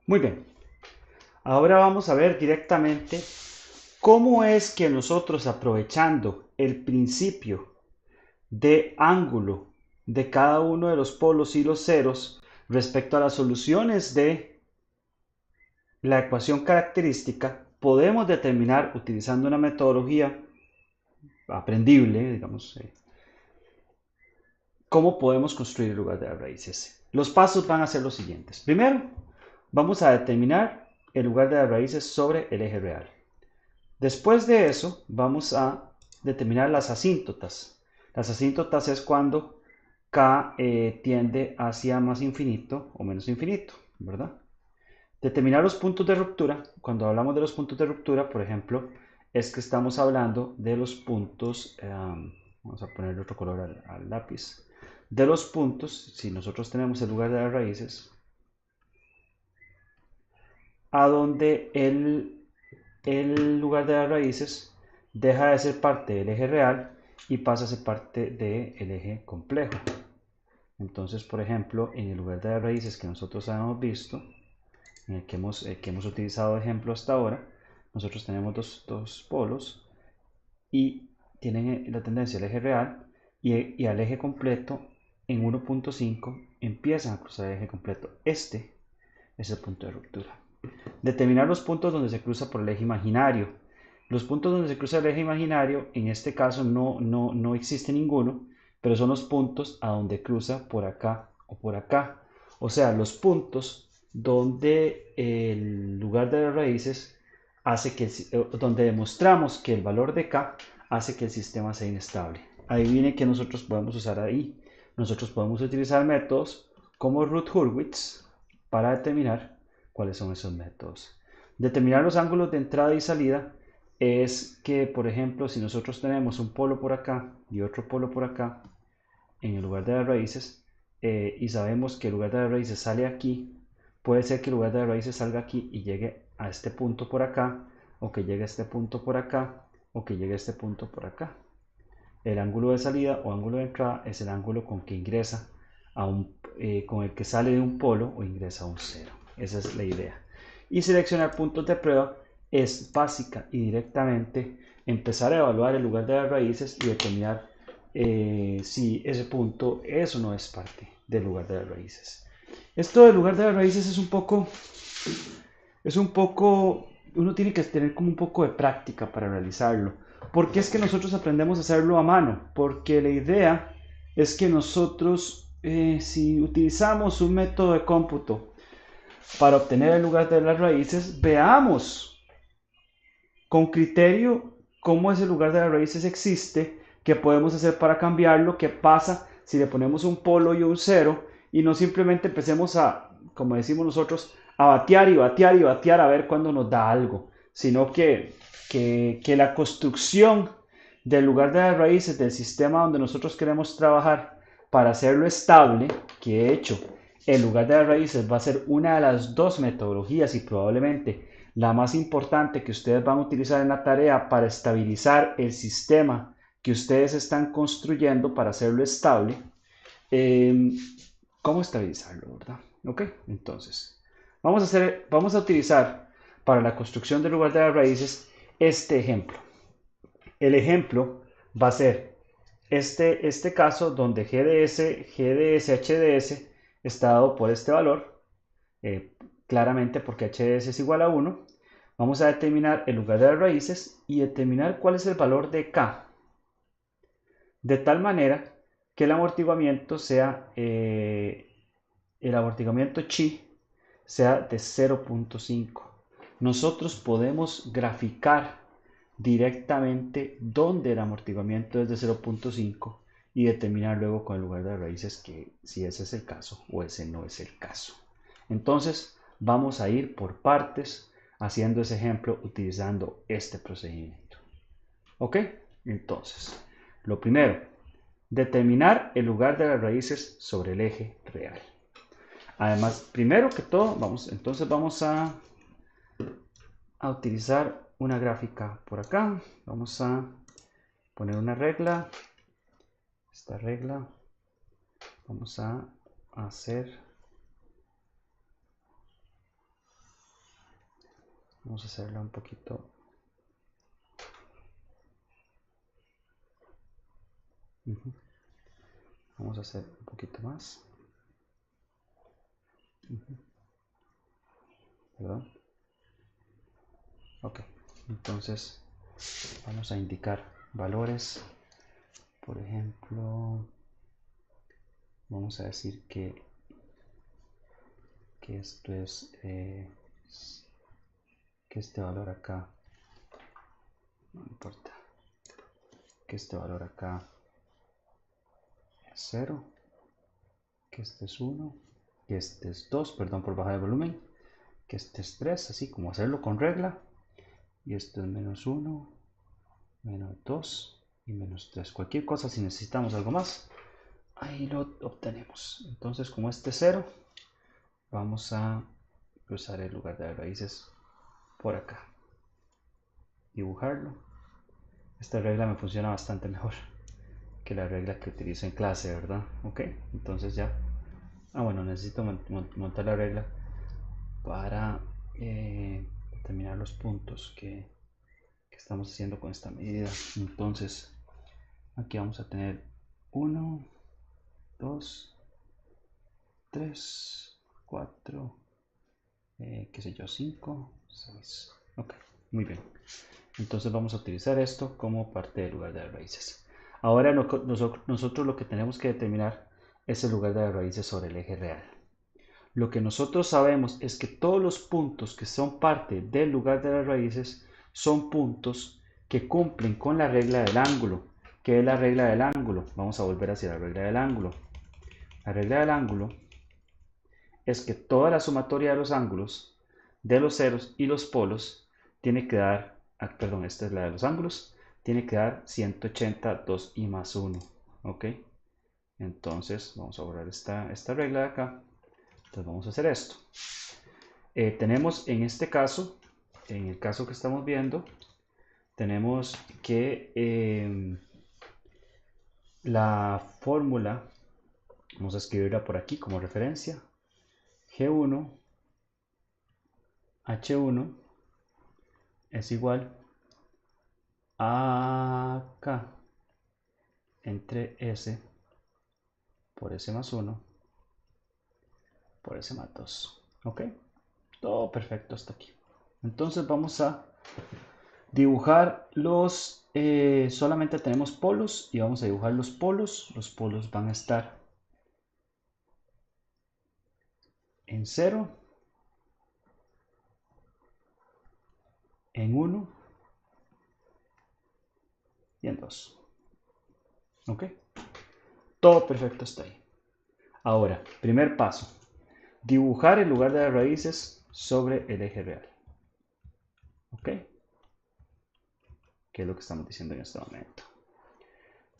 Muy bien, ahora vamos a ver directamente cómo es que nosotros, aprovechando el principio de ángulo de cada uno de los polos y los ceros respecto a las soluciones de la ecuación característica, podemos determinar, utilizando una metodología aprendible, digamos, cómo podemos construir el lugar de las raíces. Los pasos van a ser los siguientes. Primero, vamos a determinar el lugar de las raíces sobre el eje real. Después de eso, vamos a determinar las asíntotas. Las asíntotas es cuando k tiende hacia más infinito o menos infinito, ¿verdad? Determinar los puntos de ruptura. Cuando hablamos de los puntos de ruptura, por ejemplo, es que estamos hablando de los puntos, vamos a ponerle otro color al lápiz, de los puntos, si nosotros tenemos el lugar de las raíces, a donde el lugar de las raíces deja de ser parte del eje real y pasa a ser parte del eje complejo. Entonces, por ejemplo, en el lugar de las raíces que nosotros hemos visto, en el que hemos utilizado de ejemplo hasta ahora, nosotros tenemos dos polos y tienen la tendencia al eje real y al eje completo en 1.5 empiezan a cruzar el eje completo. Este es el punto de ruptura. Determinar los puntos donde se cruza por el eje imaginario. Los puntos donde se cruza el eje imaginario, en este caso no existe ninguno, pero son los puntos a donde cruza por acá o por acá. O sea, los puntos donde el lugar de las raíces hace que, donde demostramos que el valor de k hace que el sistema sea inestable. Adivinen que nosotros podemos usar ahí. Nosotros podemos utilizar métodos como Routh-Hurwitz para determinar cuáles son esos métodos. Determinar los ángulos de entrada y salida es que, por ejemplo, si nosotros tenemos un polo por acá y otro polo por acá, en el lugar de las raíces, y sabemos que el lugar de las raíces sale aquí, puede ser que el lugar de las raíces salga aquí y llegue a este punto por acá, o que llegue a este punto por acá, o que llegue a este punto por acá. El ángulo de salida o ángulo de entrada es el ángulo con que ingresa con el que sale de un polo o ingresa a un cero. Esa es la idea. Y seleccionar puntos de prueba es básica y directamente empezar a evaluar el lugar de las raíces y determinar si ese punto es o no es parte del lugar de las raíces. Esto del lugar de las raíces uno tiene que tener como un poco de práctica para realizarlo. ¿Por qué es que nosotros aprendemos a hacerlo a mano? Porque la idea es que nosotros, si utilizamos un método de cómputo para obtener el lugar de las raíces, veamos con criterio cómo ese lugar de las raíces existe, qué podemos hacer para cambiarlo, qué pasa si le ponemos un polo y un cero y no simplemente empecemos a, como decimos nosotros, a batear y batear y batear a ver cuándo nos da algo, sino que la construcción del lugar de las raíces del sistema donde nosotros queremos trabajar para hacerlo estable, que de hecho el lugar de las raíces va a ser una de las dos metodologías y probablemente la más importante que ustedes van a utilizar en la tarea para estabilizar el sistema que ustedes están construyendo para hacerlo estable. Eh, ¿Cómo estabilizarlo, verdad? Ok, entonces vamos a utilizar para la construcción del lugar de las raíces este ejemplo. El ejemplo va a ser este caso donde GDS, HDS está dado por este valor, claramente porque HDS es igual a 1. Vamos a determinar el lugar de las raíces y determinar cuál es el valor de K, de tal manera que el amortiguamiento sea, el amortiguamiento chi sea de 0.5. Nosotros podemos graficar directamente dónde el amortiguamiento es de 0.5 y determinar luego con el lugar de las raíces que si ese es el caso o ese no es el caso. Entonces vamos a ir por partes haciendo ese ejemplo utilizando este procedimiento. ¿Ok? Entonces, lo primero, determinar el lugar de las raíces sobre el eje real. Además, primero que todo, entonces vamos a utilizar una gráfica por acá. Vamos a poner una regla. Esta regla vamos a hacer Vamos a hacerla un poquito. Vamos a hacer un poquito más. Perdón. Ok, entonces vamos a indicar valores. Por ejemplo, vamos a decir que esto es que este valor acá, no importa, que este valor acá es 0, que este es 1, que este es 2, perdón por bajar el volumen, que este es 3, así como hacerlo con regla, y esto es menos 1, menos 2 y menos 3. Cualquier cosa, si necesitamos algo más, ahí lo obtenemos. Entonces, como este es 0, vamos a cruzar el lugar de las raíces por acá, dibujarlo. Esta regla me funciona bastante mejor que la regla que utilizo en clase, ¿verdad? Ok, entonces ya. Bueno, necesito montar la regla para determinar los puntos que estamos haciendo con esta medida. Entonces, aquí vamos a tener 1, 2, 3, 4, qué sé yo, 5, 6. Ok, muy bien. Entonces vamos a utilizar esto como parte del lugar de las raíces. Ahora nosotros lo que tenemos que determinar es el lugar de las raíces sobre el eje real. Lo que nosotros sabemos es que todos los puntos que son parte del lugar de las raíces son puntos que cumplen con la regla del ángulo. ¿Qué es la regla del ángulo? Vamos a volver hacia la regla del ángulo. La regla del ángulo es que toda la sumatoria de los ángulos, de los ceros y los polos, tiene que dar, perdón, esta es la de los ángulos, tiene que dar 180, 2 y más 1. ¿Ok? Entonces vamos a borrar esta regla de acá. Entonces vamos a hacer esto. Tenemos en este caso, en el caso que estamos viendo, tenemos que la fórmula, vamos a escribirla por aquí como referencia, G1 H1 es igual a K entre S por S más 1 por S más 2. ¿Ok? Todo perfecto hasta aquí. Entonces vamos a dibujar solamente tenemos polos y vamos a dibujar los polos. Los polos van a estar en 0, en 1 y en 2. ¿Ok? Todo perfecto hasta ahí. Ahora, primer paso. Dibujar el lugar de las raíces sobre el eje real. ¿Ok? Que es lo que estamos diciendo en este momento.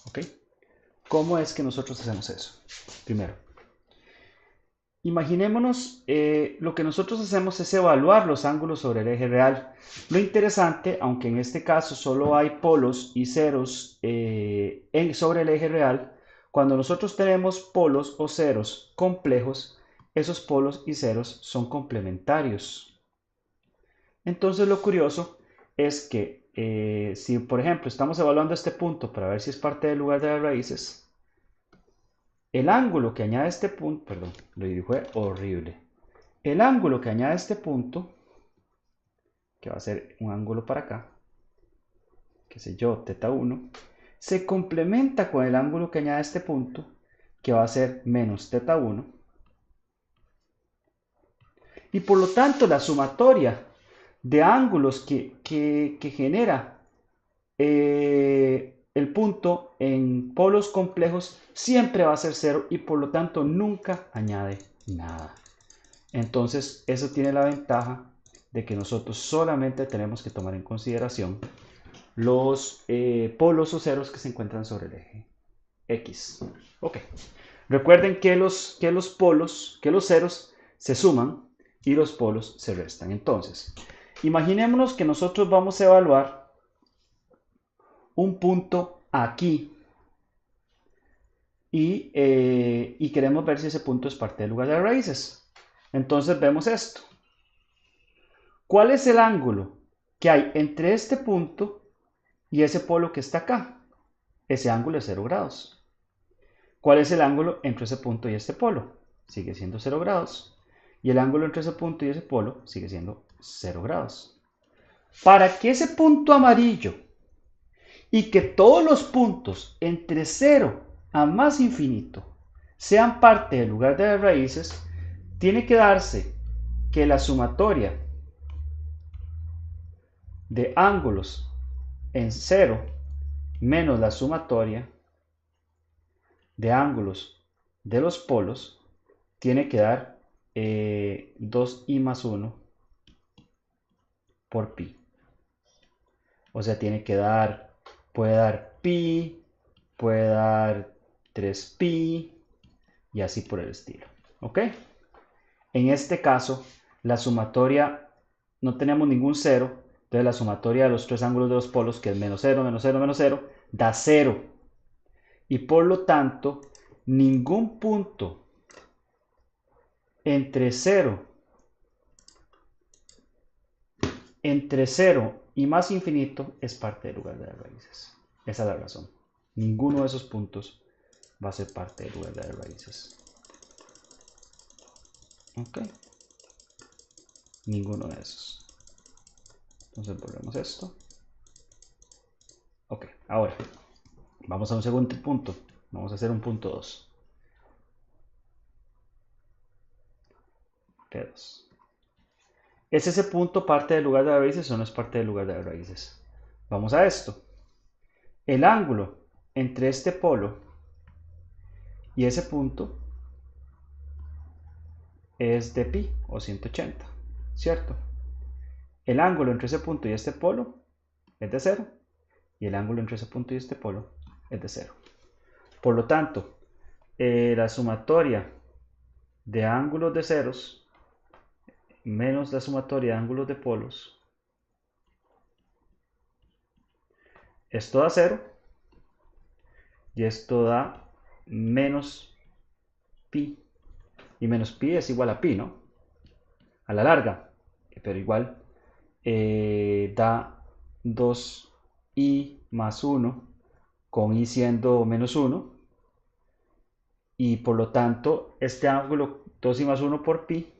¿Ok? ¿Cómo es que nosotros hacemos eso? Primero, imaginémonos, lo que nosotros hacemos es evaluar los ángulos sobre el eje real. Lo interesante, aunque en este caso solo hay polos y ceros sobre el eje real, cuando nosotros tenemos polos o ceros complejos, esos polos y ceros son complementarios. Entonces lo curioso es que si por ejemplo estamos evaluando este punto para ver si es parte del lugar de las raíces, el ángulo que añade este punto, perdón, lo dibujé horrible. El ángulo que añade este punto, que va a ser un ángulo para acá, qué sé yo, teta 1, se complementa con el ángulo que añade este punto, que va a ser menos teta 1. Y por lo tanto la sumatoria de ángulos que genera el punto en polos complejos siempre va a ser 0 y por lo tanto nunca añade nada. Entonces eso tiene la ventaja de que nosotros solamente tenemos que tomar en consideración los polos o ceros que se encuentran sobre el eje X. Ok. Recuerden que los ceros se suman y los polos se restan. Entonces, imaginémonos que nosotros vamos a evaluar un punto aquí y queremos ver si ese punto es parte del lugar de las raíces. Entonces vemos esto. ¿Cuál es el ángulo que hay entre este punto y ese polo que está acá? Ese ángulo es 0 grados. ¿Cuál es el ángulo entre ese punto y este polo? Sigue siendo 0 grados. Y el ángulo entre ese punto y ese polo sigue siendo 0 grados. Para que ese punto amarillo y que todos los puntos entre 0 a más infinito sean parte del lugar de las raíces, tiene que darse que la sumatoria de ángulos en 0 menos la sumatoria de ángulos de los polos tiene que dar 2i más 1 por pi. O sea, tiene que dar, puede dar pi, puede dar 3pi y así por el estilo. ¿Ok? En este caso, la sumatoria, no tenemos ningún 0, entonces la sumatoria de los tres ángulos de los polos, que es menos 0, menos 0, menos 0, da 0. Y por lo tanto, ningún punto entre 0 y más infinito es parte del lugar de las raíces. Esa es la razón. Ninguno de esos puntos va a ser parte del lugar de las raíces. ¿Ok? Ninguno de esos. Entonces volvemos a esto. Ok, ahora vamos a un segundo punto. Vamos a hacer un punto 2. P2. ¿Es ese punto parte del lugar de las raíces o no es parte del lugar de las raíces? Vamos a esto. El ángulo entre este polo y ese punto es de pi o 180, ¿cierto? El ángulo entre ese punto y este polo es de 0 y el ángulo entre ese punto y este polo es de 0. Por lo tanto, la sumatoria de ángulos de ceros menos la sumatoria de ángulos de polos, esto da 0 y esto da menos pi. Y menos pi es igual a pi, ¿no? A la larga, pero igual da 2i más 1 con i siendo menos 1 y por lo tanto este ángulo 2i más 1 por pi,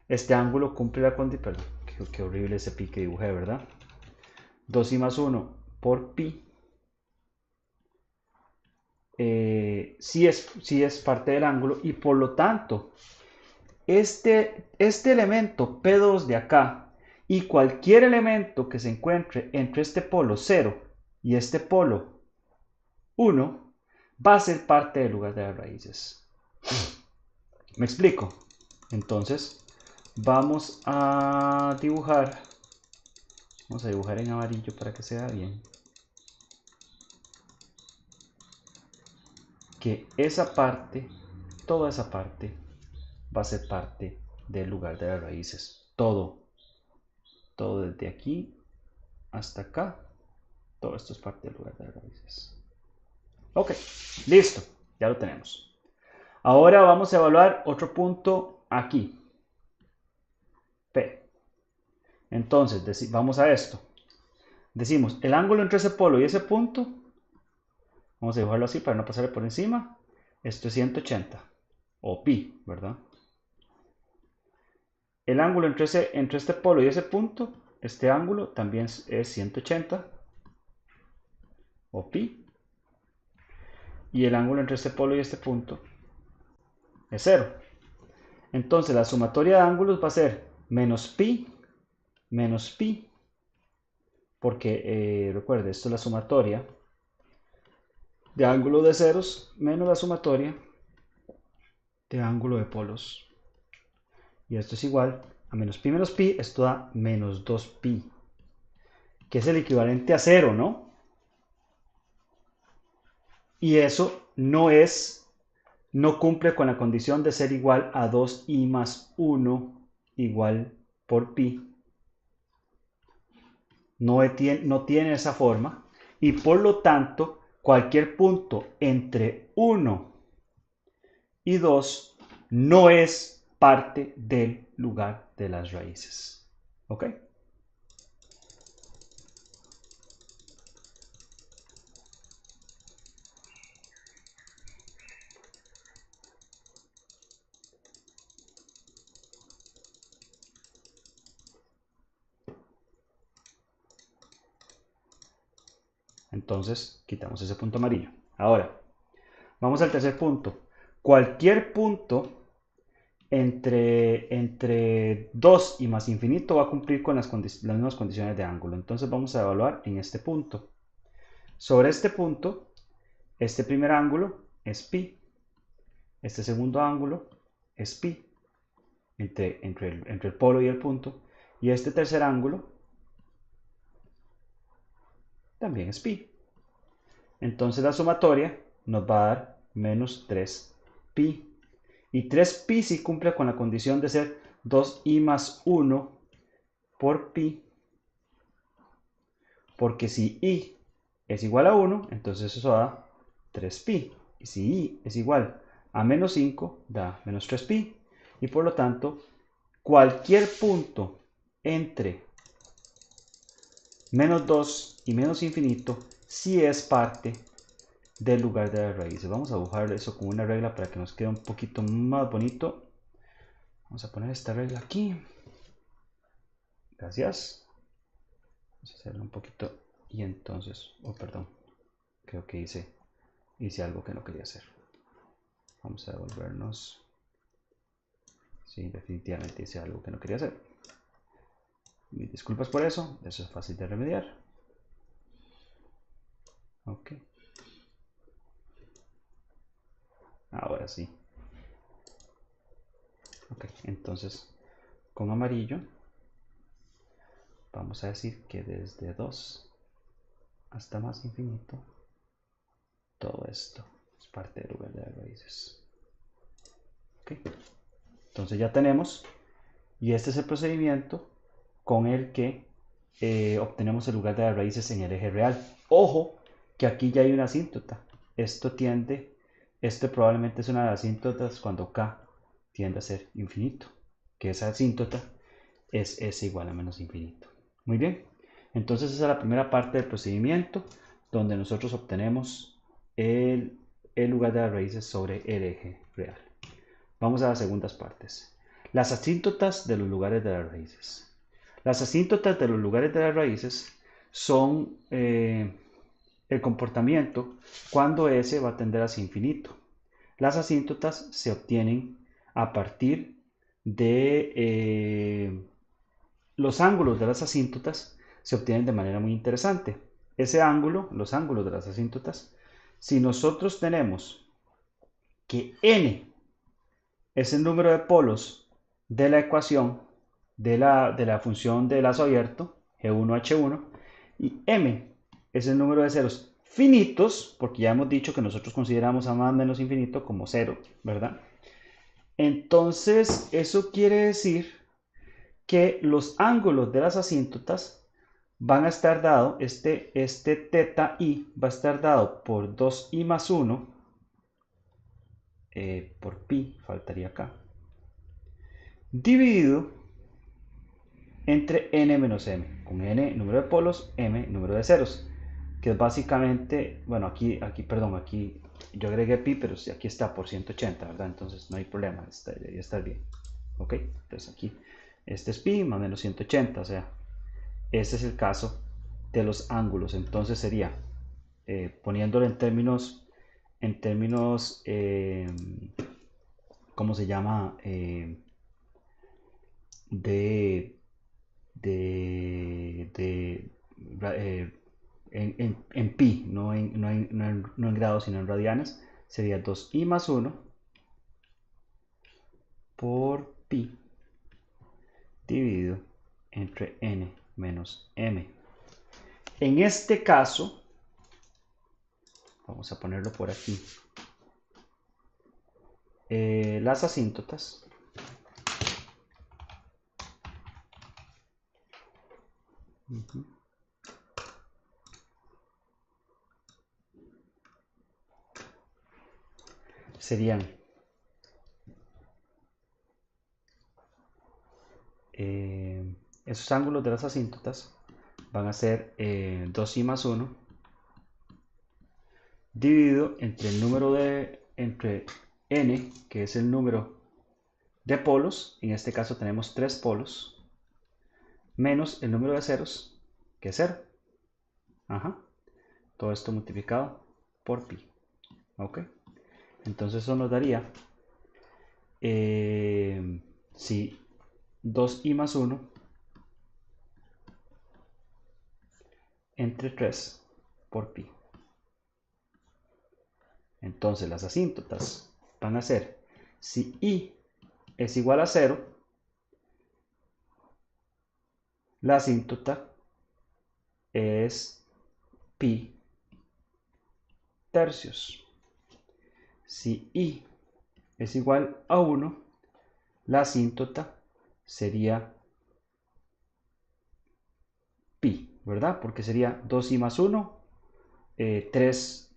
este ángulo cumple la condición, perdón, qué horrible ese pi que dibujé, ¿verdad? 2i más 1 por pi sí es parte del ángulo y por lo tanto este elemento P2 de acá y cualquier elemento que se encuentre entre este polo 0 y este polo 1 va a ser parte del lugar de las raíces. ¿Me explico? Entonces vamos a dibujar en amarillo para que se vea bien. Que esa parte, toda esa parte, va a ser parte del lugar de las raíces. Todo desde aquí hasta acá, todo esto es parte del lugar de las raíces. Ok, listo, ya lo tenemos. Ahora vamos a evaluar otro punto aquí, P. Entonces, vamos a esto. Decimos, el ángulo entre ese polo y ese punto, vamos a dibujarlo así para no pasarle por encima, esto es 180, o pi, ¿verdad? El ángulo entre este polo y ese punto, este ángulo también es 180, o pi. Y el ángulo entre este polo y este punto es 0. Entonces la sumatoria de ángulos va a ser menos pi, porque recuerde, esto es la sumatoria de ángulo de ceros menos la sumatoria de ángulo de polos. Y esto es igual a menos pi, esto da menos 2pi, que es el equivalente a 0, ¿no? Y eso no cumple con la condición de ser igual a 2i más 1 igual por pi. No tiene esa forma y por lo tanto cualquier punto entre 1 y 2 no es parte del lugar de las raíces. ¿Ok? Entonces, quitamos ese punto amarillo. Ahora, vamos al tercer punto. Cualquier punto entre 2 y más infinito va a cumplir con las mismas condiciones de ángulo. Entonces vamos a evaluar en este punto. Sobre este punto, este primer ángulo es pi. Este segundo ángulo es pi entre el polo y el punto. Y este tercer ángulo también es pi. Entonces la sumatoria nos va a dar menos 3pi. Y 3pi sí cumple con la condición de ser 2i más 1 por pi. Porque si i es igual a 1, entonces eso da 3pi. Y si i es igual a menos 5, da menos 3pi. Y por lo tanto, cualquier punto entre menos 2 y menos infinito sí es parte del lugar de las raíces. Vamos a dibujar eso con una regla para que nos quede un poquito más bonito. Vamos a poner esta regla aquí. Gracias. Vamos a hacerlo un poquito. Y entonces, oh perdón, creo que hice algo que no quería hacer. Vamos a devolvernos. Sí, definitivamente hice algo que no quería hacer. Mis disculpas por eso es fácil de remediar. Ok. Ahora sí. Ok, entonces con amarillo vamos a decir que desde 2 hasta más infinito, todo esto es parte del lugar de las raíces. Ok, entonces ya tenemos, y este es el procedimiento con el que obtenemos el lugar de las raíces en el eje real. Ojo, que aquí ya hay una asíntota. Esto probablemente es una de las asíntotas cuando k tiende a ser infinito, que esa asíntota es s igual a menos infinito. Muy bien, entonces esa es la primera parte del procedimiento donde nosotros obtenemos el lugar de las raíces sobre el eje real. Vamos a las segundas partes. Las asíntotas de los lugares de las raíces. Las asíntotas de los lugares de las raíces son el comportamiento cuando s va a tender hacia infinito. Las asíntotas se obtienen a partir de los ángulos de las asíntotas se obtienen de manera muy interesante. Ese ángulo, los ángulos de las asíntotas, si nosotros tenemos que n es el número de polos de la ecuación de la función de lazo abierto, G1H1, y m es el número de ceros finitos, porque ya hemos dicho que nosotros consideramos a más menos infinito como cero, ¿verdad? Entonces, eso quiere decir que los ángulos de las asíntotas van a estar dado, este teta i va a estar dado por 2i más 1, por pi, faltaría acá, dividido entre n menos m, con n número de polos, m número de ceros, que es básicamente, bueno, perdón, aquí yo agregué pi, pero aquí está por 180, ¿verdad? Entonces no hay problema, debería estar bien. ¿Ok? Entonces aquí, este es pi más menos 180, o sea, este es el caso de los ángulos. Entonces sería, poniéndolo en términos, ¿cómo se llama? De, de en pi, no en grados, sino en radianes, sería 2i más 1 por pi dividido entre n menos m. En este caso, vamos a ponerlo por aquí, las asíntotas serían esos ángulos de las asíntotas van a ser 2i más 1 dividido entre el número entre n, que es el número de polos, en este caso tenemos 3 polos, menos el número de ceros, que es 0. Ajá. Todo esto multiplicado por pi. ¿Ok? Entonces eso nos daría, si 2i más 1 entre 3 por pi. Entonces las asíntotas van a ser, si i es igual a 0, la asíntota es pi tercios. Si i es igual a 1, la asíntota sería pi, ¿verdad? Porque sería 2i más 1, 3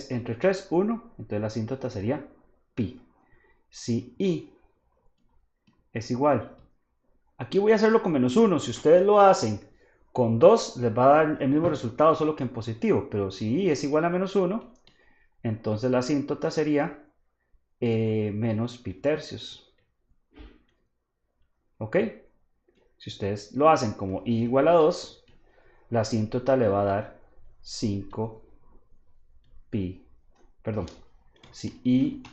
entre 3, 1, entonces la asíntota sería pi. Si i es igual, aquí voy a hacerlo con menos 1, si ustedes lo hacen con 2 les va a dar el mismo resultado, solo que en positivo, pero si i es igual a menos 1, entonces la asíntota sería menos pi tercios. ¿Ok? Si ustedes lo hacen como i igual a 2, la asíntota le va a dar 5 pi, perdón, si i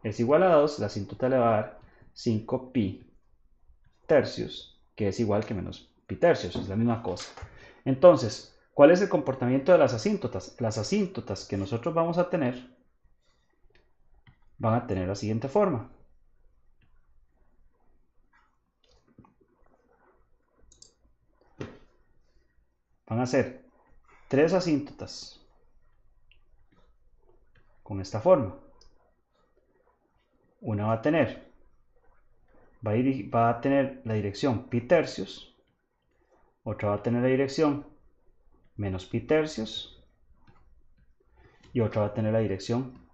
es igual a 2, la asíntota le va a dar 5 pi tercios, que es igual que menos pi tercios, es la misma cosa. Entonces, ¿cuál es el comportamiento de las asíntotas? Las asíntotas que nosotros vamos a tener van a tener la siguiente forma. Van a ser 3 asíntotas con esta forma. Una va a tener la dirección pi tercios, otra va a tener la dirección menos pi tercios y otra va a tener la dirección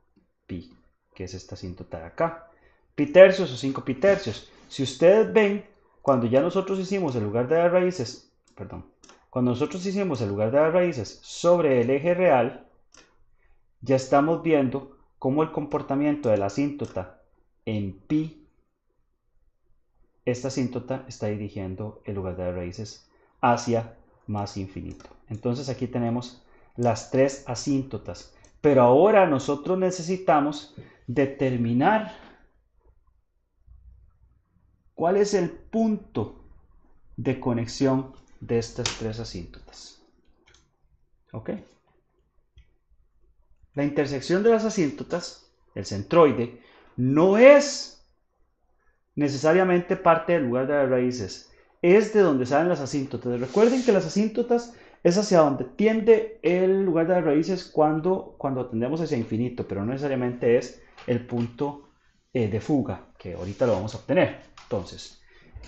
pi, que es esta asíntota de acá. Pi tercios o 5 pi tercios. Si ustedes ven, cuando ya nosotros hicimos el lugar de las raíces, cuando nosotros hicimos el lugar de las raíces sobre el eje real, ya estamos viendo cómo el comportamiento de la asíntota en pi, esta asíntota está dirigiendo el lugar de las raíces hacia más infinito. Entonces aquí tenemos las 3 asíntotas. Pero ahora nosotros necesitamos determinar cuál es el punto de conexión de estas 3 asíntotas. ¿Ok? La intersección de las asíntotas, el centroide, no es necesariamente parte del lugar de las raíces, es de donde salen las asíntotas. Recuerden que las asíntotas es hacia donde tiende el lugar de las raíces cuando tendemos hacia infinito, pero no necesariamente es el punto de fuga, que ahorita lo vamos a obtener. Entonces,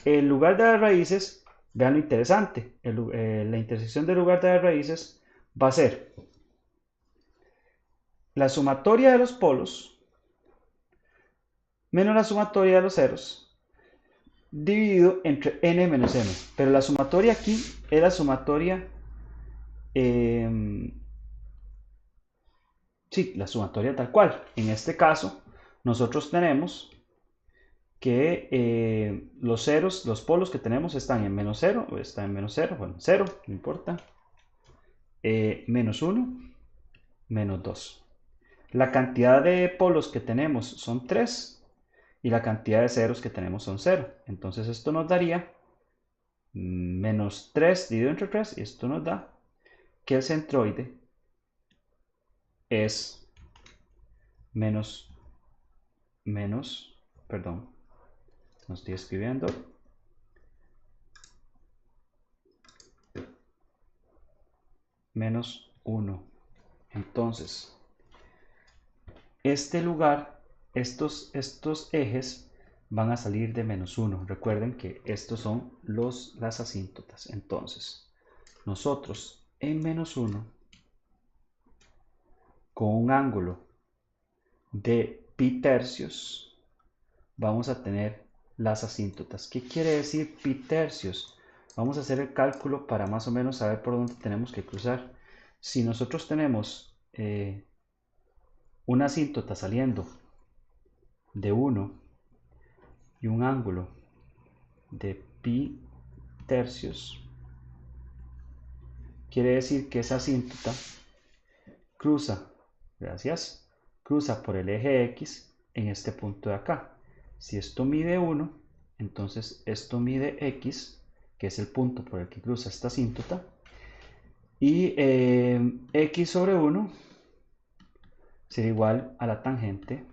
el lugar de las raíces, vean lo interesante, la intersección del lugar de las raíces va a ser la sumatoria de los polos menos la sumatoria de los ceros dividido entre n menos m. Pero la sumatoria aquí es la sumatoria, sí, la sumatoria tal cual. En este caso, nosotros tenemos que los ceros, los polos que tenemos están en menos 0, o están en menos 0, bueno, 0, no importa, menos 1, menos 2. La cantidad de polos que tenemos son 3 y la cantidad de ceros que tenemos son 0. Entonces esto nos daría menos 3 dividido entre 3 y esto nos da que el centroide es menos, perdón, no estoy escribiendo, menos 1. Entonces, este lugar, estos ejes van a salir de menos 1. Recuerden que estos son las asíntotas. Entonces, nosotros en menos 1, con un ángulo de pi tercios, vamos a tener las asíntotas. ¿Qué quiere decir pi tercios? vamos a hacer el cálculo para más o menos saber por dónde tenemos que cruzar. Si nosotros tenemos una asíntota saliendo de 1 y un ángulo de pi tercios, quiere decir que esa asíntota cruza, gracias, cruza por el eje X en este punto de acá. Si esto mide 1, entonces esto mide X, que es el punto por el que cruza esta asíntota, y X sobre 1 será igual a la tangente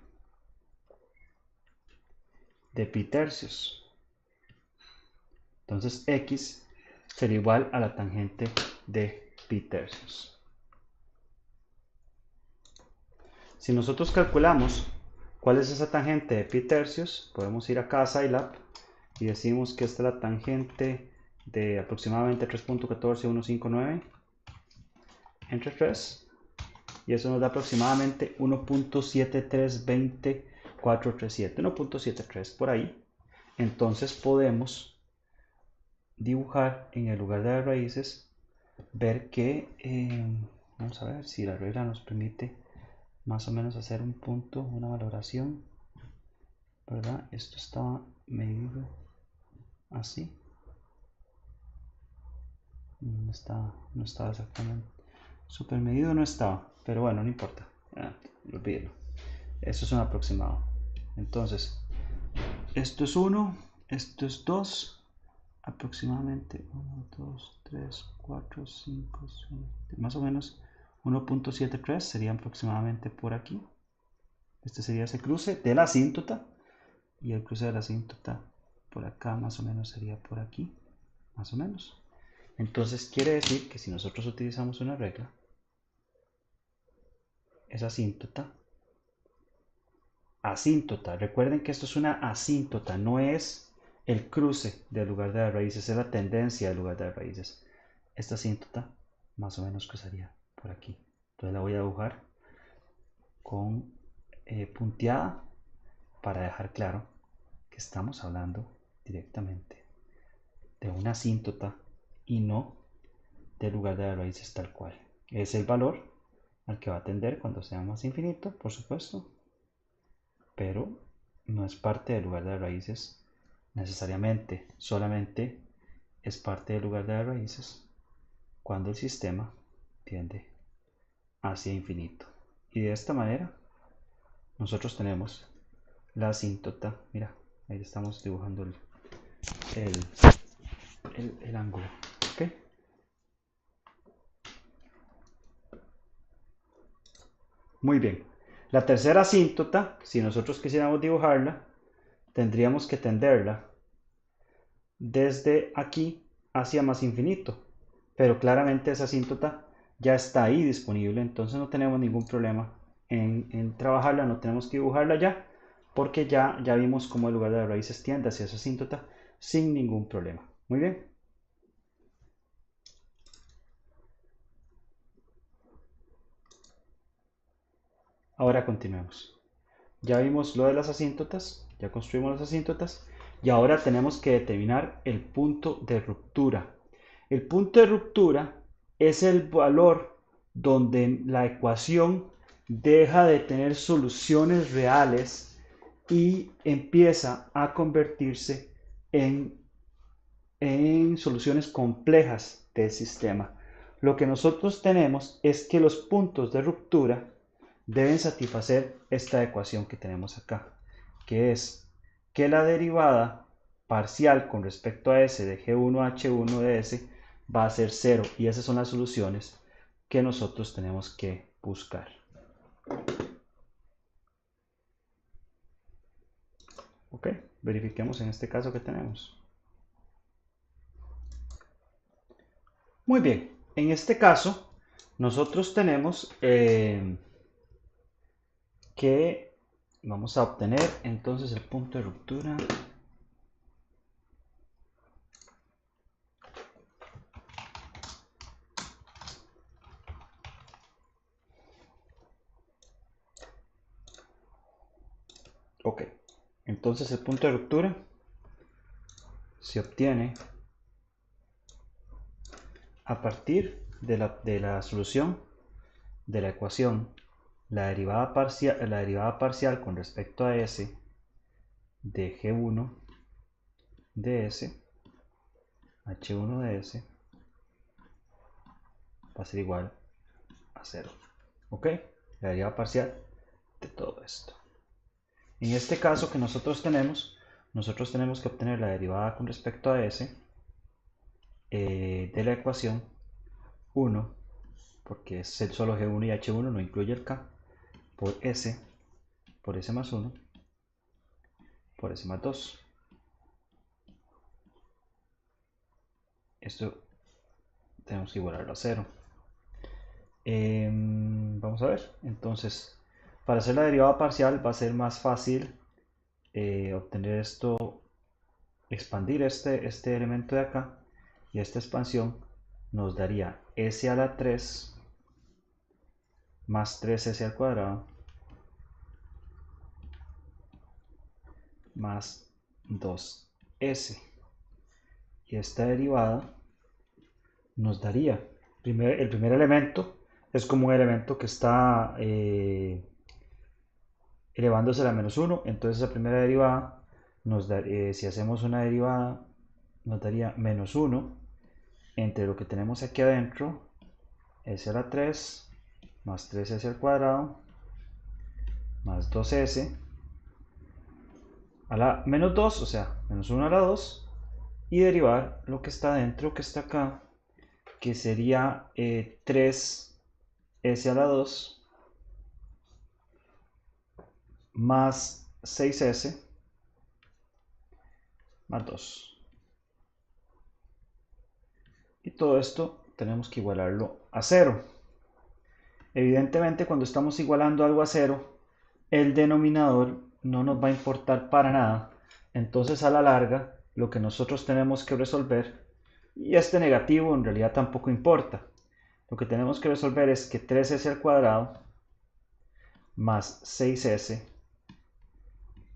de pi tercios. Entonces X será igual a la tangente de pi tercios. Si nosotros calculamos cuál es esa tangente de pi tercios, podemos ir acá a Scilab y decimos que esta es la tangente de aproximadamente 3.14159 entre 3, y eso nos da aproximadamente 1.7320437, 1.73 por ahí. Entonces podemos dibujar en el lugar de las raíces, ver que vamos a ver si la regla nos permite más o menos hacer un punto, una valoración, ¿verdad? Esto estaba medido así, no estaba exactamente super medido, no estaba, pero bueno, no importa, olvídelo, eso es un aproximado. Entonces esto es 1, esto es 2, aproximadamente 1, 2, 3, 4, 5, 6, más o menos 1.73 sería aproximadamente por aquí. Este sería ese cruce de la asíntota, y el cruce de la asíntota por acá más o menos sería por aquí, más o menos. Entonces quiere decir que si nosotros utilizamos una regla, esa asíntota, recuerden que esto es una asíntota, no es el cruce del lugar de las raíces, es la tendencia del lugar de las raíces. Esta asíntota más o menos cruzaría por aquí. Entonces la voy a dibujar con punteada para dejar claro que estamos hablando directamente de una asíntota y no del lugar de las raíces tal cual. Es el valor al que va a tender cuando sea más infinito, por supuesto, pero no es parte del lugar de las raíces necesariamente, solamente es parte del lugar de las raíces cuando el sistema tiende hacia infinito. Y de esta manera nosotros tenemos la asíntota, mira, ahí estamos dibujando el ángulo, ¿ok? Muy bien. La tercera asíntota, si nosotros quisiéramos dibujarla, tendríamos que tenderla desde aquí hacia más infinito, pero claramente esa asíntota ya está ahí disponible, entonces no tenemos ningún problema en trabajarla, no tenemos que dibujarla ya, porque ya vimos cómo el lugar de las raíces tiende hacia esa asíntota sin ningún problema. Muy bien. Ahora continuemos. Ya vimos lo de las asíntotas, ya construimos las asíntotas, y ahora tenemos que determinar el punto de ruptura. El punto de ruptura es el valor donde la ecuación deja de tener soluciones reales y empieza a convertirse en soluciones complejas del sistema. Lo que nosotros tenemos es que los puntos de ruptura deben satisfacer esta ecuación que tenemos acá, que es que la derivada parcial con respecto a s de g1h1 de s va a ser 0, y esas son las soluciones que nosotros tenemos que buscar. Ok, verifiquemos en este caso que tenemos. Muy bien, en este caso nosotros tenemos que vamos a obtener entonces el punto de ruptura. Ok, entonces el punto de ruptura se obtiene a partir de la solución de la ecuación, la derivada parcial con respecto a s de g1 de s, h1 de s, va a ser igual a 0. ¿Ok? La derivada parcial de todo esto. En este caso que nosotros tenemos que obtener la derivada con respecto a s de la ecuación 1, porque es solo g1 y h1, no incluye el k, por s más 1 por s más 2. Esto tenemos que igualarlo a 0. Vamos a ver, entonces para hacer la derivada parcial va a ser más fácil obtener esto, expandir este elemento de acá, y esta expansión nos daría s a la 3 más 3s al cuadrado más 2s, y esta derivada nos daría, el primer elemento es como un elemento que está elevándose a la menos 1, entonces la primera derivada si hacemos una derivada nos daría menos 1 entre lo que tenemos aquí adentro, s a la 3 más 3s al cuadrado más 2s a la menos 2, o sea, menos 1 a la 2, y derivar lo que está adentro, que está acá, que sería 3s a la 2 más 6s más 2. Y todo esto tenemos que igualarlo a 0. Evidentemente, cuando estamos igualando algo a 0, el denominador no nos va a importar para nada. Entonces, a la larga, lo que nosotros tenemos que resolver, y este negativo en realidad tampoco importa, lo que tenemos que resolver es que 3s al cuadrado más 6s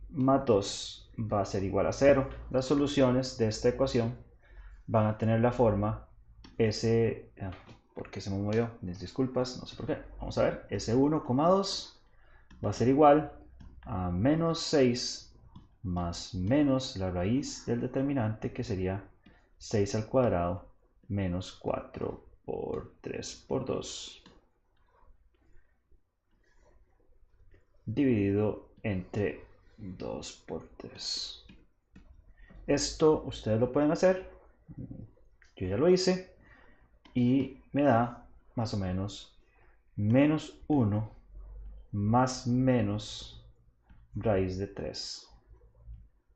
más 2 va a ser igual a 0. Las soluciones de esta ecuación van a tener la forma S, porque se me movió, mis disculpas, no sé por qué. Vamos a ver, S1, 2 va a ser igual a menos 6 más menos la raíz del determinante, que sería 6 al cuadrado menos 4 por 3 por 2 dividido entre 2 por 3. Esto ustedes lo pueden hacer, yo ya lo hice, y me da más o menos menos 1 más menos raíz de 3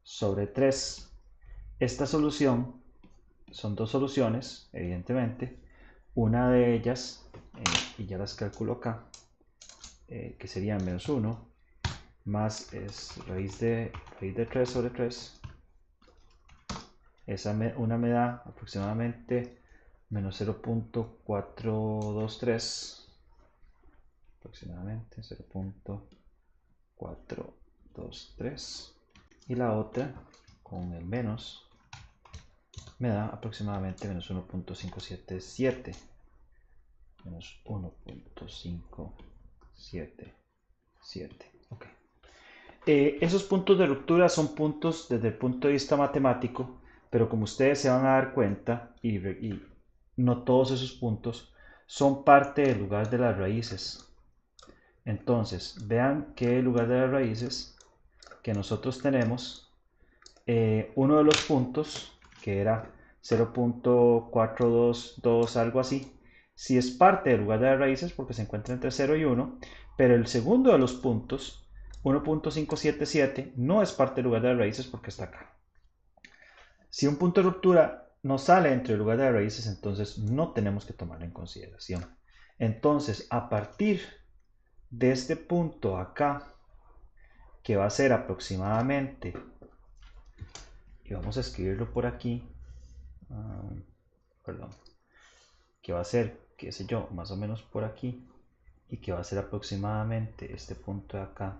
sobre 3. Esta solución son dos soluciones, evidentemente. Una de ellas, y ya las calculo acá, que sería menos 1 más es raíz de 3 sobre 3. Una me da aproximadamente menos 0.423, aproximadamente 0.423, y la otra con el menos me da aproximadamente menos 1.577, menos 1.577. Ok. Esos puntos de ruptura son puntos desde el punto de vista matemático, pero como ustedes se van a dar cuenta, y no todos esos puntos son parte del lugar de las raíces. Entonces, vean que el lugar de las raíces que nosotros tenemos, uno de los puntos, que era 0.422, algo así, sí es parte del lugar de las raíces porque se encuentra entre 0 y 1, pero el segundo de los puntos, 1.577, no es parte del lugar de las raíces porque está acá. Si un punto de ruptura no sale entre el lugar de las raíces, entonces no tenemos que tomarlo en consideración. Entonces, a partir de este punto acá, que va a ser aproximadamente, y vamos a escribirlo por aquí, perdón, que va a ser, qué sé yo, más o menos por aquí, y que va a ser aproximadamente este punto de acá,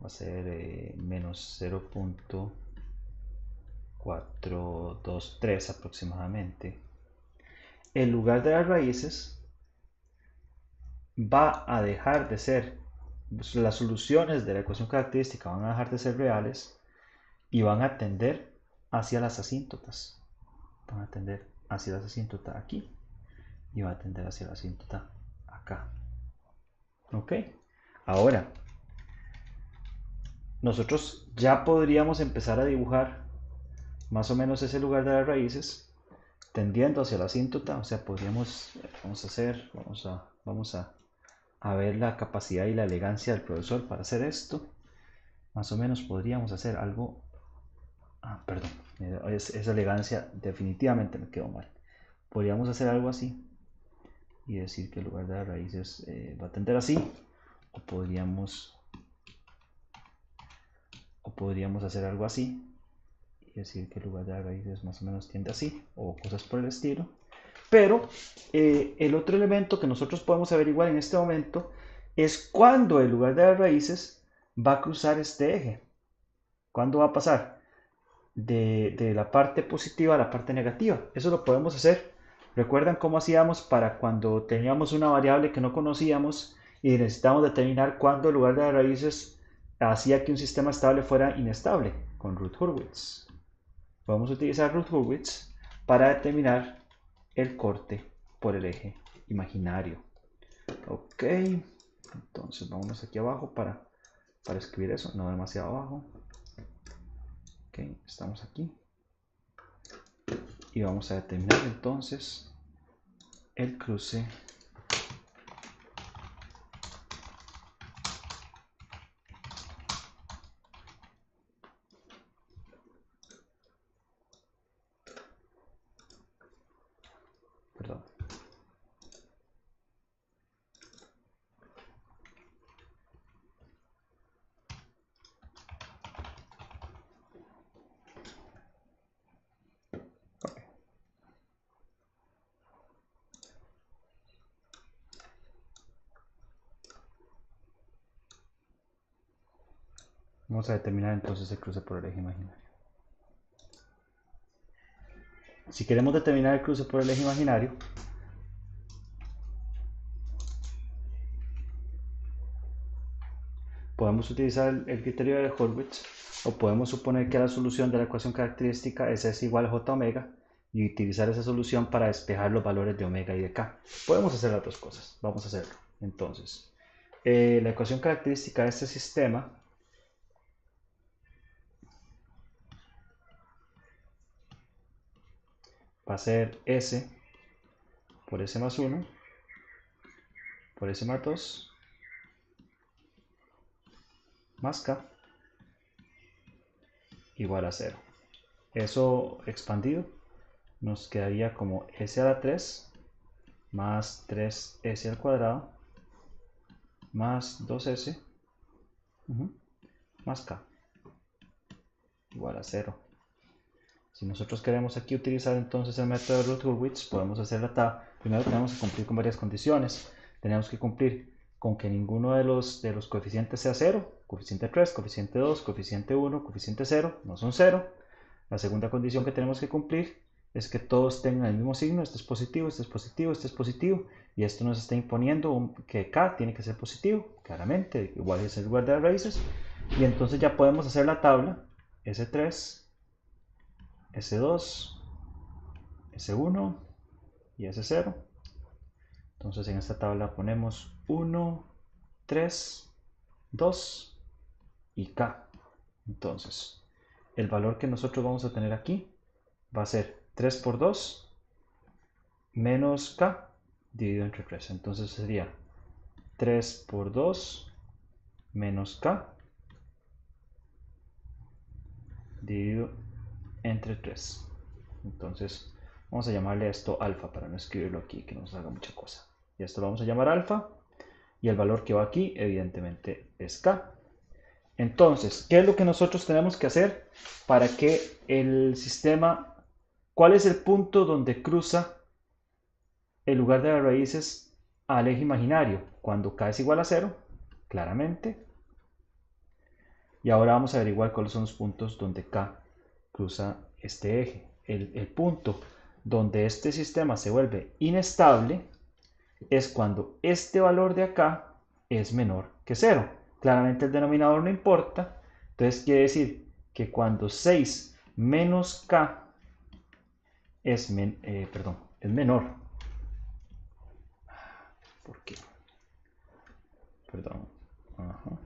va a ser menos 0.423 aproximadamente. el lugar de las raíces va a dejar de ser, las soluciones de la ecuación característica van a dejar de ser reales y van a tender hacia las asíntotas. Van a tender hacia la asíntota aquí y va a tender hacia la asíntota acá. ¿Ok? Ahora, nosotros ya podríamos empezar a dibujar más o menos ese lugar de las raíces tendiendo hacia la asíntota. O sea, podríamos, vamos a ver la capacidad y la elegancia del profesor para hacer esto. Más o menos podríamos hacer algo. Perdón, esa elegancia definitivamente me quedó mal. Podríamos hacer algo así y decir que el lugar de las raíces va a tender así, o podríamos hacer algo así y decir que el lugar de las raíces más o menos tiende así, o cosas por el estilo. Pero el otro elemento que nosotros podemos averiguar en este momento es cuándo el lugar de las raíces va a cruzar este eje. ¿Cuándo va a pasar de la parte positiva a la parte negativa? Eso lo podemos hacer. ¿Recuerdan cómo hacíamos para cuando teníamos una variable que no conocíamos y necesitábamos determinar cuándo el lugar de las raíces hacía que un sistema estable fuera inestable? Con Routh-Hurwitz. Podemos utilizar Routh-Hurwitz para determinar el corte por el eje imaginario. Ok, entonces vámonos aquí abajo para escribir eso, no demasiado abajo. Ok, estamos aquí y vamos a determinar entonces el cruce perdón. Vamos a determinar entonces el cruce por el eje imaginario. Si queremos determinar el cruce por el eje imaginario, podemos utilizar el criterio de Hurwitz, o podemos suponer que la solución de la ecuación característica es S igual a J omega y utilizar esa solución para despejar los valores de omega y de k. Podemos hacer las dos cosas. Vamos a hacerlo. Entonces, la ecuación característica de este sistema va a ser S por S más 1 por S más 2 más K igual a 0. Eso expandido nos quedaría como S a la 3 más 3S al cuadrado más 2S más K igual a 0. Si nosotros queremos aquí utilizar entonces el método de Routh-Hurwitz, podemos hacer la tabla. Primero tenemos que cumplir con varias condiciones. Tenemos que cumplir con que ninguno de los coeficientes sea 0. Coeficiente 3, coeficiente 2, coeficiente 1, coeficiente 0 no son 0. La segunda condición que tenemos que cumplir es que todos tengan el mismo signo. Este es positivo, este es positivo, este es positivo. Y esto nos está imponiendo que K tiene que ser positivo, claramente, igual es el lugar de las raíces. Y entonces ya podemos hacer la tabla S3, S2, S1 y S0. Entonces en esta tabla ponemos 1, 3, 2 y K. Entonces el valor que nosotros vamos a tener aquí va a ser 3 por 2 menos K dividido entre 3. Entonces sería 3 por 2 menos K dividido entre 3. Entonces vamos a llamarle a esto alfa para no escribirlo aquí que nos haga mucha cosa. Y esto lo vamos a llamar alfa y el valor que va aquí evidentemente es K. Entonces, ¿qué es lo que nosotros tenemos que hacer para que el sistema, cuál es el punto donde cruza el lugar de las raíces al eje imaginario? Cuando K es igual a 0, claramente. Y ahora vamos a averiguar cuáles son los puntos donde K cruza este eje. El punto donde este sistema se vuelve inestable es cuando este valor de acá es menor que 0. Claramente el denominador no importa, entonces quiere decir que cuando 6 menos k es menor. ¿Por qué? Perdón. Ajá.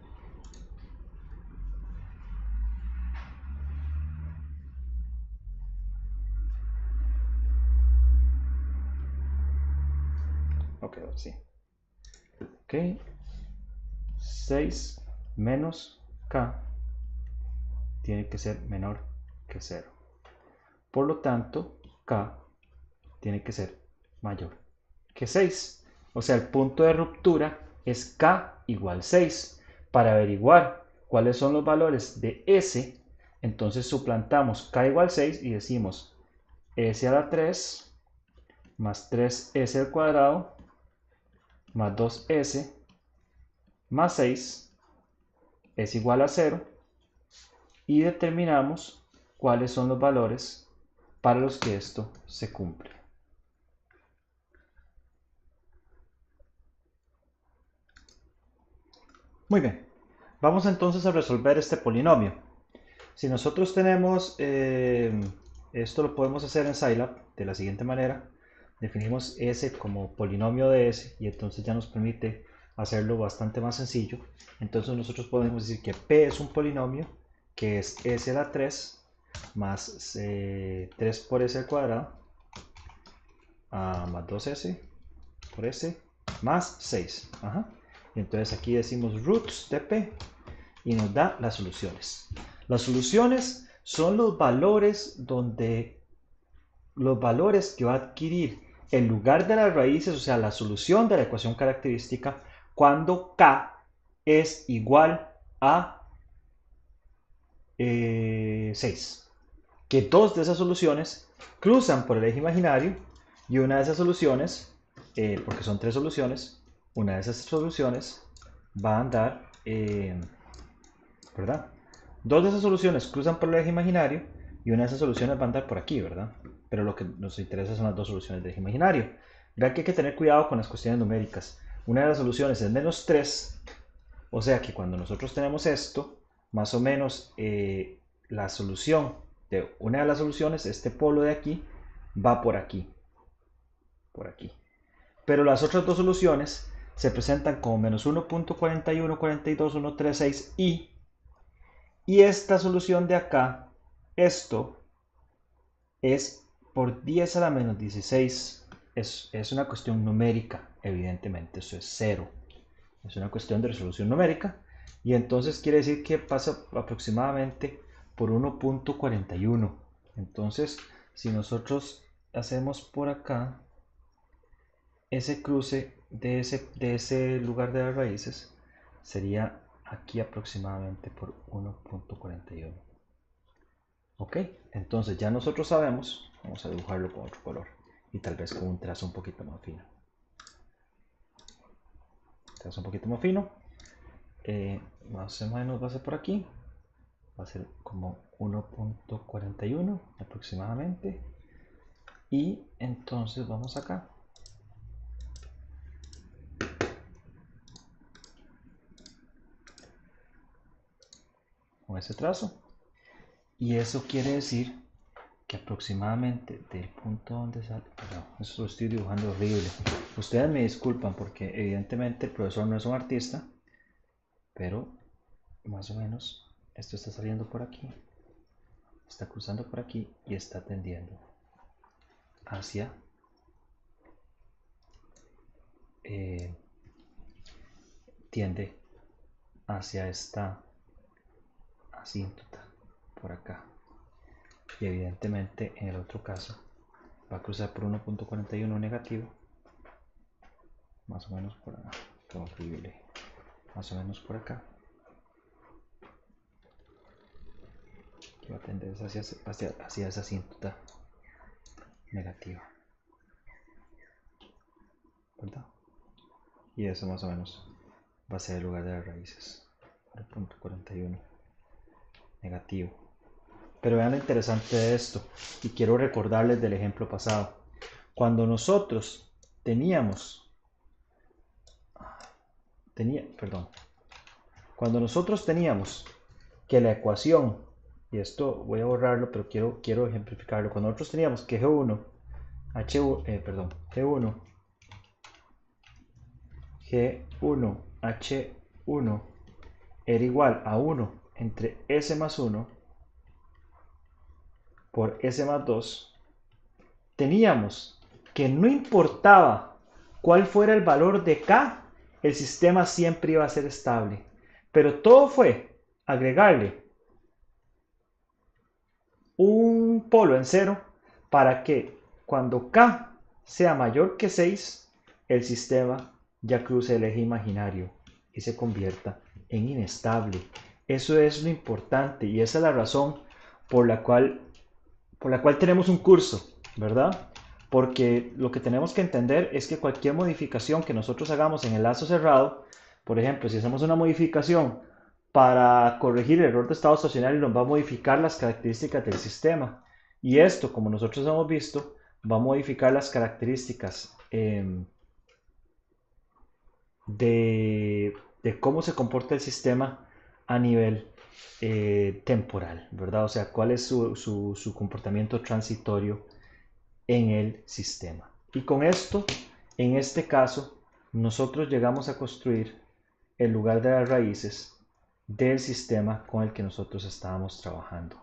Ok, sí. Ok. 6 menos k tiene que ser menor que 0. Por lo tanto, k tiene que ser mayor que 6. O sea, el punto de ruptura es k igual 6. Para averiguar cuáles son los valores de s, entonces suplantamos k igual 6 y decimos s a la 3 más 3s al cuadrado más 2s más 6 es igual a 0 y determinamos cuáles son los valores para los que esto se cumple. Muy bien, vamos entonces a resolver este polinomio. Si nosotros tenemos, esto lo podemos hacer en Scilab de la siguiente manera. Definimos S como polinomio de S y entonces ya nos permite hacerlo bastante más sencillo. Entonces nosotros podemos decir que P es un polinomio que es S a la 3 más 3 por S al cuadrado más 2S por S más 6. Ajá. Y entonces aquí decimos roots de P y nos da las soluciones. Las soluciones son los valores que va a adquirir el lugar de las raíces, o sea, la solución de la ecuación característica cuando k es igual a 6. Que dos de esas soluciones cruzan por el eje imaginario y una de esas soluciones, porque son tres soluciones, una de esas soluciones va a andar, ¿verdad? Dos de esas soluciones cruzan por el eje imaginario y una de esas soluciones va a andar por aquí, ¿verdad? Pero lo que nos interesa son las dos soluciones del eje imaginario. Vean que hay que tener cuidado con las cuestiones numéricas. Una de las soluciones es menos 3, o sea que cuando nosotros tenemos esto, más o menos la solución de una de las soluciones, este polo de aquí, va por aquí. Por aquí. Pero las otras dos soluciones se presentan como menos 1.41, 42, 136 y esta solución de acá, esto es por 10 a la menos 16. Es una cuestión numérica, evidentemente, eso es 0. Es una cuestión de resolución numérica. Y entonces quiere decir que pasa aproximadamente por 1.41. Entonces, si nosotros hacemos por acá ese cruce de ese lugar de las raíces, sería aquí aproximadamente por 1.41. Ok, entonces ya nosotros sabemos, vamos a dibujarlo con otro color y tal vez con un trazo un poquito más fino. Trazo un poquito más fino, más o menos va a ser por aquí, va a ser como 1.41 aproximadamente. Y entonces vamos acá. Con ese trazo. Y eso quiere decir que aproximadamente del punto donde sale, perdón, eso lo estoy dibujando horrible, ustedes me disculpan porque evidentemente el profesor no es un artista, pero más o menos esto está saliendo por aquí, está cruzando por aquí y está tendiendo hacia tiende hacia esta asíntota por acá y evidentemente en el otro caso va a cruzar por 1.41 negativo, más o menos por acá, horrible, más o menos por acá, que va a tender hacia esa asíntota negativa, ¿verdad? Y eso más o menos va a ser el lugar de las raíces, 1.41 negativo. Pero vean lo interesante de esto, y quiero recordarles del ejemplo pasado. Cuando nosotros cuando nosotros teníamos que la ecuación, y esto voy a borrarlo, pero quiero ejemplificarlo, cuando nosotros teníamos que G1, H1 era igual a 1 entre S más 1 por S más 2, teníamos que no importaba cuál fuera el valor de K, el sistema siempre iba a ser estable. Pero todo fue agregarle un polo en cero para que cuando K sea mayor que 6, el sistema ya cruce el eje imaginario y se convierta en inestable. Eso es lo importante y esa es la razón por la cual tenemos un curso, ¿verdad? Porque lo que tenemos que entender es que cualquier modificación que nosotros hagamos en el lazo cerrado, por ejemplo, si hacemos una modificación para corregir el error de estado estacionario, nos va a modificar las características del sistema. Y esto, como nosotros hemos visto, va a modificar las características de cómo se comporta el sistema a nivel temporal, ¿verdad? O sea, cuál es su comportamiento transitorio en el sistema. Y con esto, en este caso, nosotros llegamos a construir el lugar de las raíces del sistema con el que nosotros estábamos trabajando.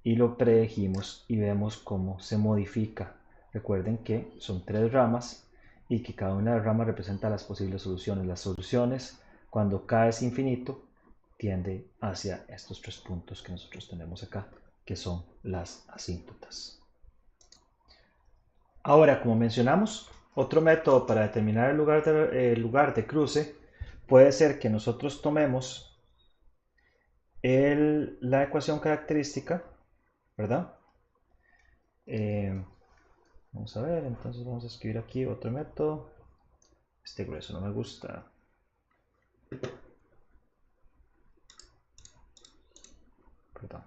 Y lo predijimos y vemos cómo se modifica. Recuerden que son 3 ramas y que cada una de las ramas representa las posibles soluciones. Las soluciones, cuando K es infinito, tiende hacia estos 3 puntos que nosotros tenemos acá, que son las asíntotas. Ahora, como mencionamos, otro método para determinar el lugar de cruce puede ser que nosotros tomemos la ecuación característica, ¿verdad? Vamos a ver, entonces vamos a escribir aquí otro método. Este grueso no me gusta. Perdón.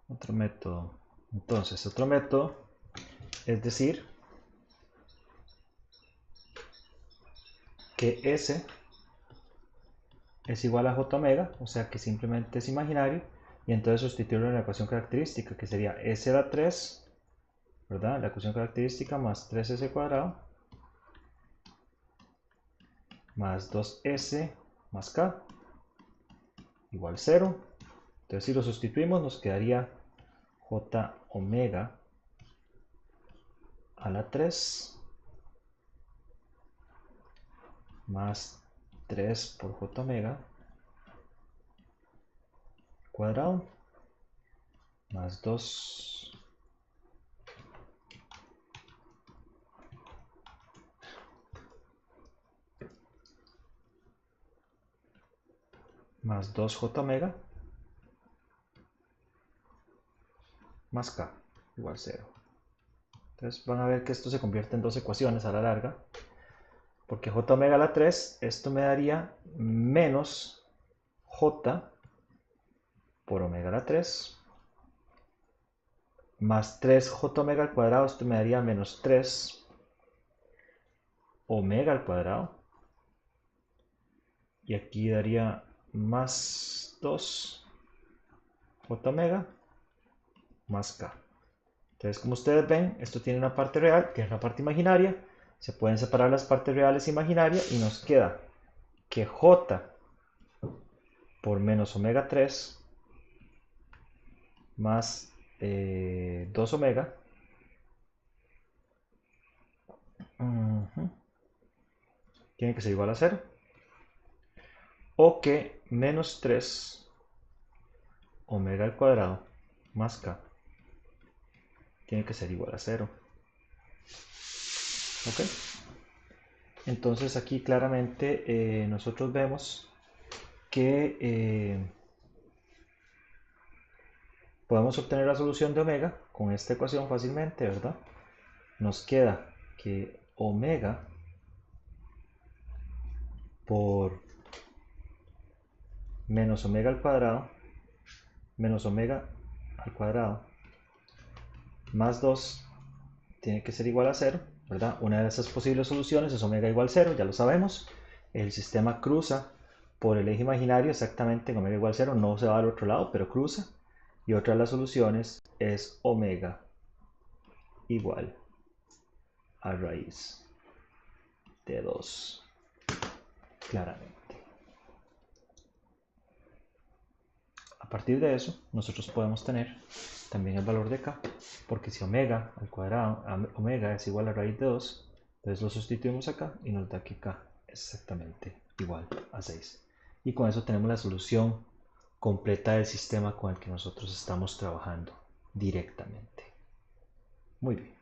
Otro método. Entonces, otro método es decir que S es igual a J omega, o sea que simplemente es imaginario, y entonces sustituirlo en la ecuación característica, que sería S a la 3, ¿verdad? La ecuación característica más 3S cuadrado más 2S más K igual 0. Entonces si lo sustituimos nos quedaría J omega a la 3 más 3 por J omega cuadrado más 2 más 2J omega más K igual 0. Entonces van a ver que esto se convierte en dos ecuaciones a la larga, porque J omega a la 3, esto me daría menos J por omega a la 3 más 3J omega al cuadrado, esto me daría menos 3 omega al cuadrado, y aquí daría más 2 J omega más K. Entonces, como ustedes ven, esto tiene una parte real, que es la parte imaginaria. Se pueden separar las partes reales e imaginarias y nos queda que J por menos omega 3 más 2 omega tiene que ser igual a 0. O que menos 3 omega al cuadrado más K tiene que ser igual a 0. ¿Ok? Entonces aquí claramente nosotros vemos que podemos obtener la solución de omega con esta ecuación fácilmente, ¿verdad? Nos queda que omega por menos omega al cuadrado menos omega al cuadrado más 2 tiene que ser igual a 0, ¿verdad? Una de esas posibles soluciones es omega igual a 0, ya lo sabemos. El sistema cruza por el eje imaginario exactamente en omega igual a 0, no se va al otro lado, pero cruza. Y otra de las soluciones es omega igual a raíz de 2, claramente. A partir de eso, nosotros podemos tener también el valor de k, porque si omega al cuadrado, omega es igual a raíz de 2, entonces lo sustituimos acá y nos da que k es exactamente igual a 6. Y con eso tenemos la solución completa del sistema con el que nosotros estamos trabajando directamente. Muy bien.